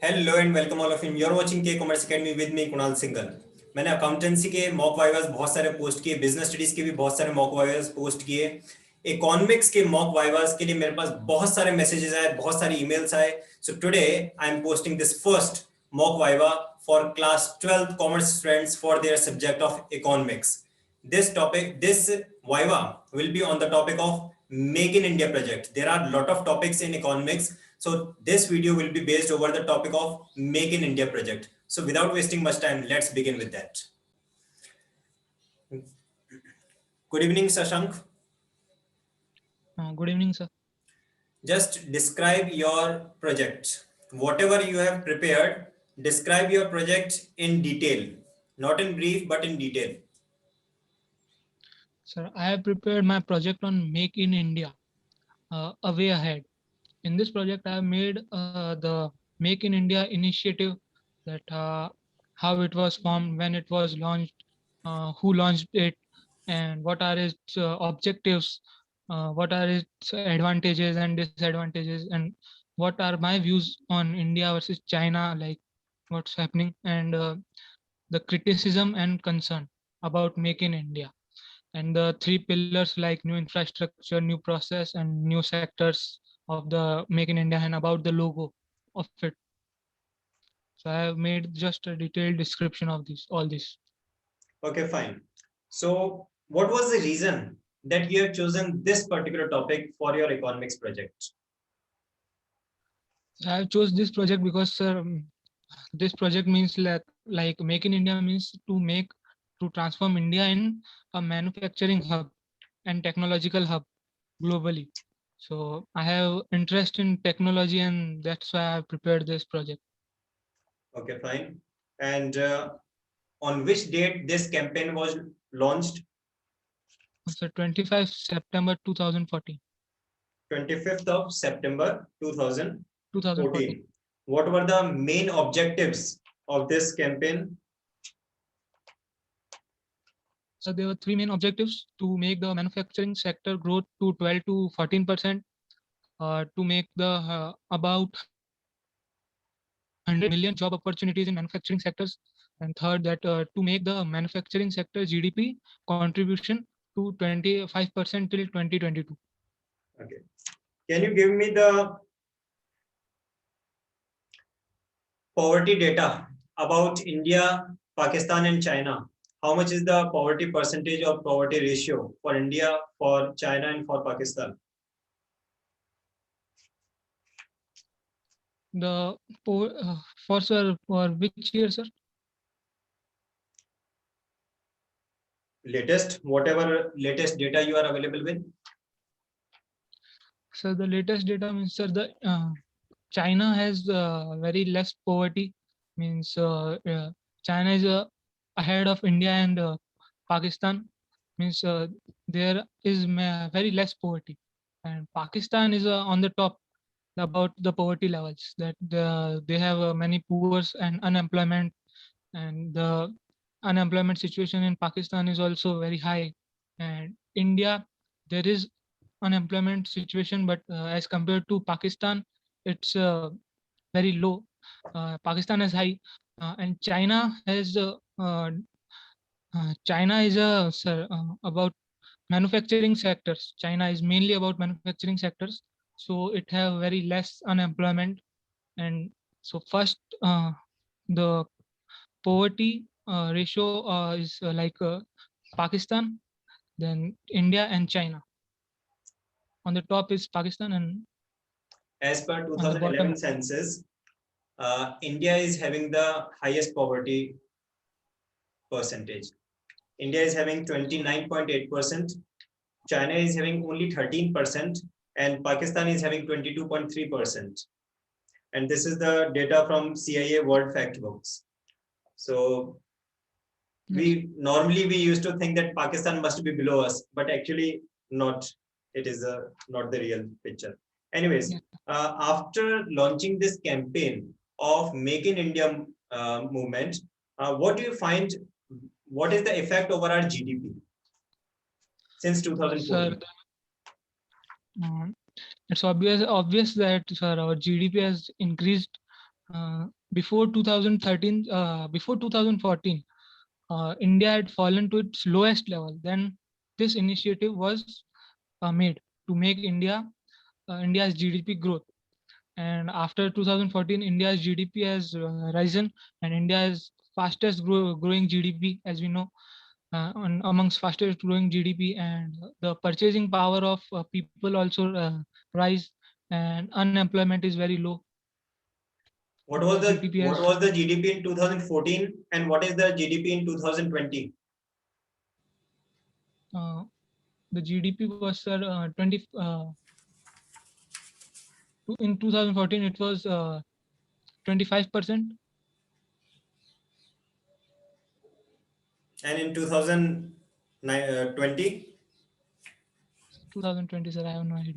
Hello and welcome all of you. you're watching के commerce academy with me Kunal Singhal. मैंने accountancy के mock vivas बहुत सारे पोस्ट किए, बिजनेस स्टडीज के भी बहुत सारे मॉक वाइवास पोस्ट किए, इकोनॉमिक्स के मॉक वाइवास के लिए मेरे पास बहुत सारे मैसेजेस आए, बहुत सारे ईमेल्स आए। So today I am posting this first mock viva for class 12th commerce students for their subject of economics. This viva will be on the topic of Make in India project. There are lot of topics in economics, so this video will be based over the topic of Make in India project. So without wasting much time, let's begin with that. Good evening, Shashank. Good evening, sir. Just describe your project. Whatever you have prepared, describe your project in detail, not in brief but in detail. Sir, I have prepared my project on Make in India, a way ahead. In this project, I have made the Make in India initiative, that how it was formed, when it was launched, who launched it, and what are its objectives, what are its advantages and disadvantages, and what are my views on India versus China, like what's happening, and the criticism and concern about Make in India, and the three pillars like new infrastructure, new process, and new sectors of the Make in India, and about the logo of it. So I have made just a detailed description of all this. Okay, fine. So what was the reason that you have chosen this particular topic for your economics project? I have chose this project because this project means like Make in India means to transform India in a manufacturing hub and technological hub globally. So I have interest in technology, and that's why I have prepared this project. Okay, fine. And on which date this campaign was launched? So 25 September 2014. 25th of September 2014. 2014. What were the main objectives of this campaign? So there were three main objectives: to make the manufacturing sector growth to 12 to 14%, to make the about 100 million job opportunities in manufacturing sectors, and third, that to make the manufacturing sector GDP contribution to 25% till 2022. Okay. Can you give me the poverty data about India, Pakistan, and China? How much is the poverty percentage or poverty ratio for India, for China, and for Pakistan? The for which year, sir? Latest, whatever latest data you are available with. So the latest data means, sir, the China has very less poverty. Means China is ahead of India and Pakistan. Means there is very less poverty, and Pakistan is on the top about the poverty levels. That they have many poor and unemployment, and the unemployment situation in Pakistan is also very high. And India, there is unemployment situation, but as compared to Pakistan, it's very low. Pakistan is high, and China is about manufacturing sectors. China is mainly about manufacturing sectors, so it have very less unemployment. And so first, the poverty ratio is like Pakistan, then India and China. On the top is Pakistan, and as per on the 2011 bottom, census, India is having the highest poverty percentage. India is having 29.8%, China is having only 13%, and Pakistan is having 22.3%. And this is the data from CIA World Factbooks. So we used to think that Pakistan must be below us, but actually not. It is not the real picture. Anyways, after launching this campaign of Make in India movement, what do you find? What is the effect over our GDP since 2014? Sir, it's obvious that, sir, our GDP has increased before 2013, before 2014, India had fallen to its lowest level. Then this initiative was made to make India's GDP growth. And after 2014, India's GDP has risen, and India is fastest growing GDP, as we know, amongst fastest growing GDP, and the purchasing power of people also rise, and unemployment is very low. What was the GDP has, GDP in 2014 and what is the GDP in 2020? the GDP was 20 in 2014 it was 25%. And in 2020? 2020, sir, I have no idea.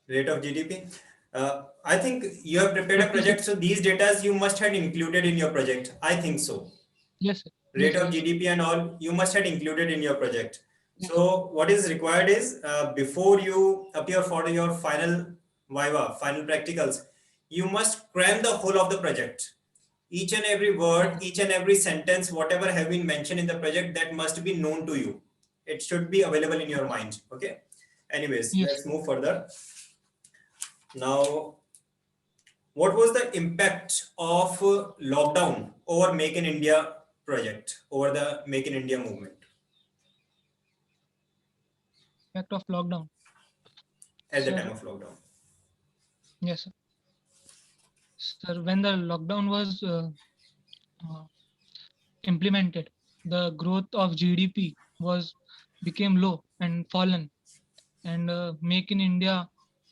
Rate of GDP. I think you have prepared a project, so these data you must have included in your project. I think so. Yes, sir. Rate Yes, of yes. GDP and all you must have included in your project. Yes. So what is required is before you appear for your final viva, final practicals, you must cram the whole of the project. Each and every word, each and every sentence, whatever have been mentioned in the project, that must be known to you. It should be available in your mind. Okay. Anyways, Yes. let's move further. Now, what was the impact of lockdown over Make in India project, over the Make in India movement? Effect of lockdown. At the Sir, time of lockdown. yes, sir. Sir, when the lockdown was implemented, the growth of GDP became low and fallen, and Make in India,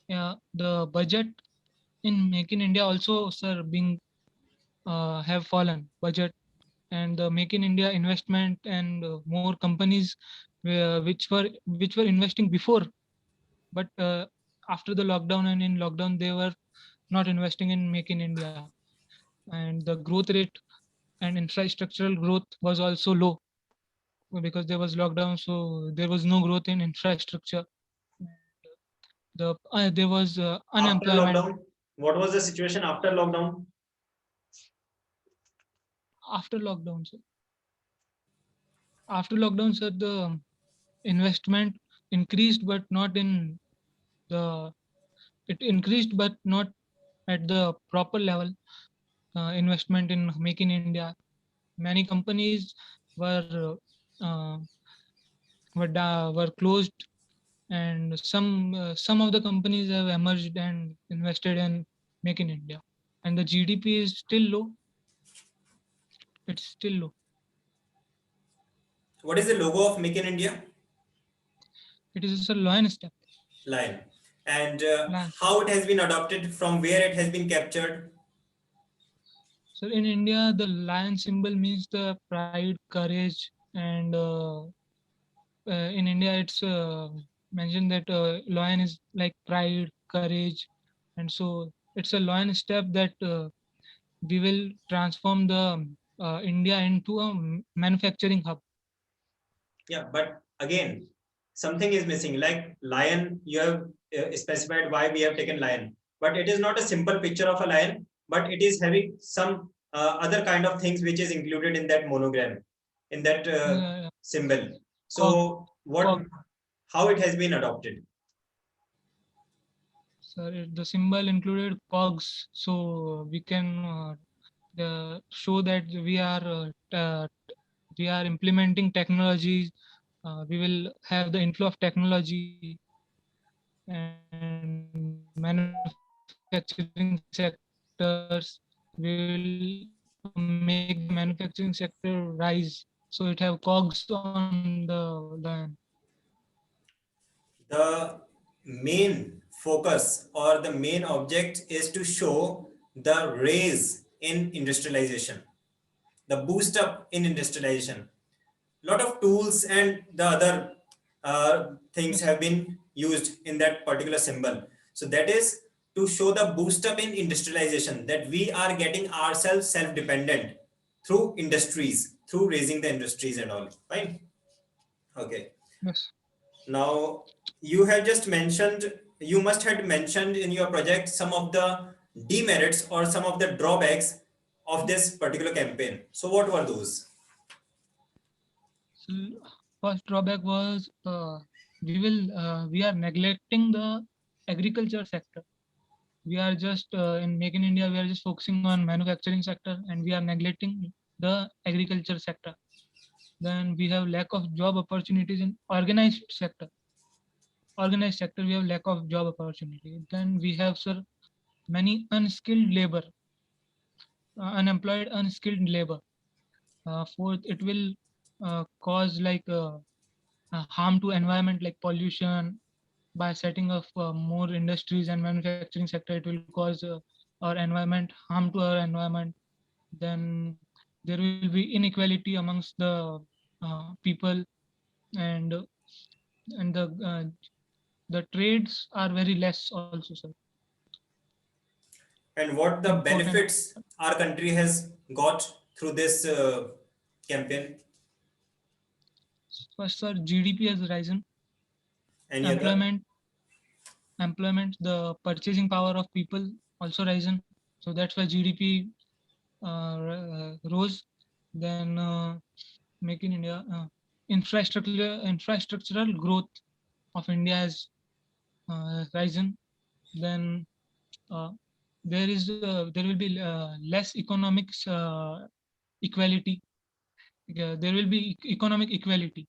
the budget in Make in India also, sir, being have fallen budget, and the Make in India investment and more companies which were investing before, but after the lockdown and in lockdown they were not investing in Make in India, and the growth rate and infrastructural growth was also low because there was lockdown, so there was no growth in infrastructure. There was After unemployment. lockdown, what was the situation after lockdown? After lockdown, sir. After lockdown, sir, the investment increased, but not in the. It increased, but not at the proper level. Investment in Make in India. Many companies uh, were closed, and some of the companies have emerged and invested in Make in India, and the GDP is still low. It's still low. What is the logo of Make in India? It is a lion step. Lion. And Lion. how it has been adopted, from where it has been captured? So in India, the lion symbol means the pride, courage, and in India, it's mentioned that lion is like pride, courage, and so it's a lion step that we will transform the India into a manufacturing hub. Yeah, but again, something is missing. Like lion, you have specified why we have taken lion, but it is not a simple picture of a lion, but it is having some other kind of things which is included in that monogram, in that symbol. So how it has been adopted? Sir, the symbol included cogs, so we can show that we are implementing technologies. We will have the inflow of technology and manufacturing sectors. We will make the manufacturing sector rise. So it have cogs on the line. The main focus or the main object is to show the raise in industrialization, the boost up in industrialization. Lot of tools and the other things have been used in that particular symbol. So that is to show the boost up in industrialization, that we are getting ourselves self-dependent through industries, through raising the industries and all. Fine. Okay. Yes. Now you have just mentioned, you must have mentioned in your project some of the demerits or some of the drawbacks of this particular campaign. So what were those? So first drawback was we are neglecting the agriculture sector. We are just in Make in India, we are just focusing on manufacturing sector and we are neglecting the agriculture sector. Then we have lack of job opportunities in organized sector. Organized sector, we have lack of job opportunity. Then we have, sir, many unskilled labor, unemployed unskilled labor. Fourth, it will cause harm to environment like pollution. By setting up more industries and manufacturing sector, it will cause our environment, harm to our environment. Then there will be inequality amongst the people, and the trades are very less also, sir. And what the Import and benefits our country has got through this campaign? first, sir, GDP has risen. Any other? Employment, the purchasing power of people also risen. So that's why GDP rose. Then Make in India, infrastructural growth of India has risen. Then there will be less economics equality. There will be economic equality.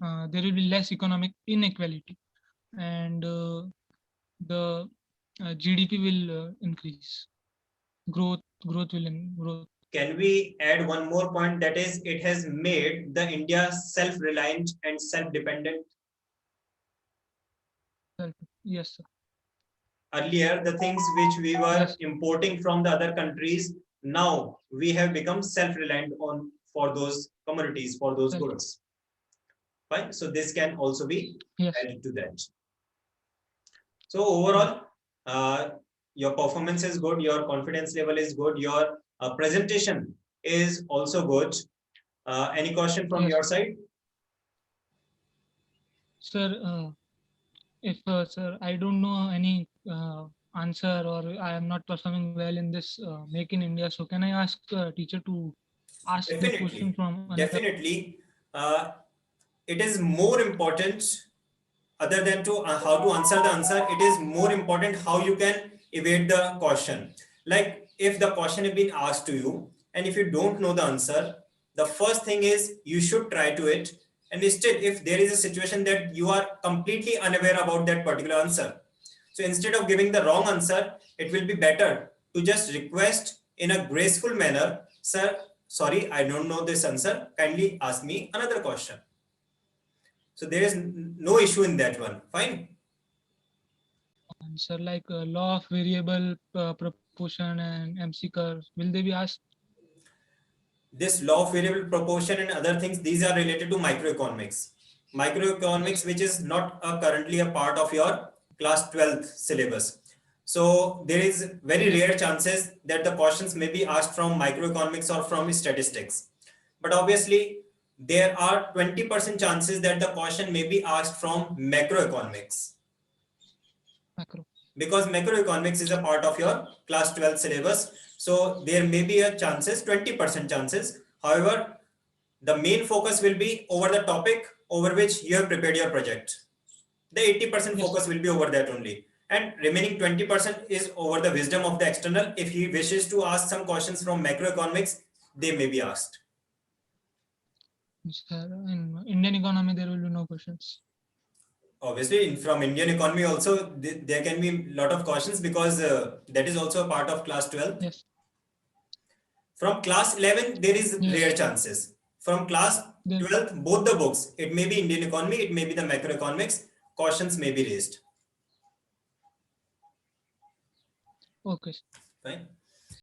There will be less economic inequality, and the GDP will increase. Growth will growth. Can we add one more point, that is it has made the India self-reliant and self-dependent? Yes, sir. Earlier, the things which we were Yes. importing from the other countries, now we have become self-reliant on for those commodities, for those goods. Fine. So this can also be added to that. So overall, your performance is good, your confidence level is good, your presentation is also good. Any question from your side? Sir, if sir, I don't know any answer, or I am not performing well in this Make in India, so can I ask teacher to ask the question from another? Definitely. It is more important, other than to how to answer the answer, it is more important how you can evade the question. Like if the question has been asked to you and if you don't know the answer, the first thing is you should try to it. And instead, if there is a situation that you are completely unaware about that particular answer, so instead of giving the wrong answer, it will be better to just request in a graceful manner, sir, sorry, I don't know this answer, kindly ask me another question. So there is no issue in that one. Fine. Sir, like law of variable proportion and MC curves, will they be asked? This law of variable proportion and other things, these are related to microeconomics. Microeconomics, which is not currently a part of your class 12th syllabus. So there is very rare chances that the questions may be asked from microeconomics or from statistics. But obviously, there are 20% chances that the question may be asked from macroeconomics. Because macroeconomics is a part of your class 12 syllabus. So there may be a chances, 20% chances. However, the main focus will be over the topic over which you have prepared your project. The 80% focus will be over that only. And remaining 20% is over the wisdom of the external. If he wishes to ask some questions from macroeconomics, they may be asked. Sir, in Indian economy, there will be no questions. Obviously, from Indian economy also, there can be a lot of questions because that is also a part of class 12. Yes. From class 11, there is rare chances. From class 12, both the books, it may be Indian economy, it may be the macroeconomics, questions may be raised. Okay. Fine.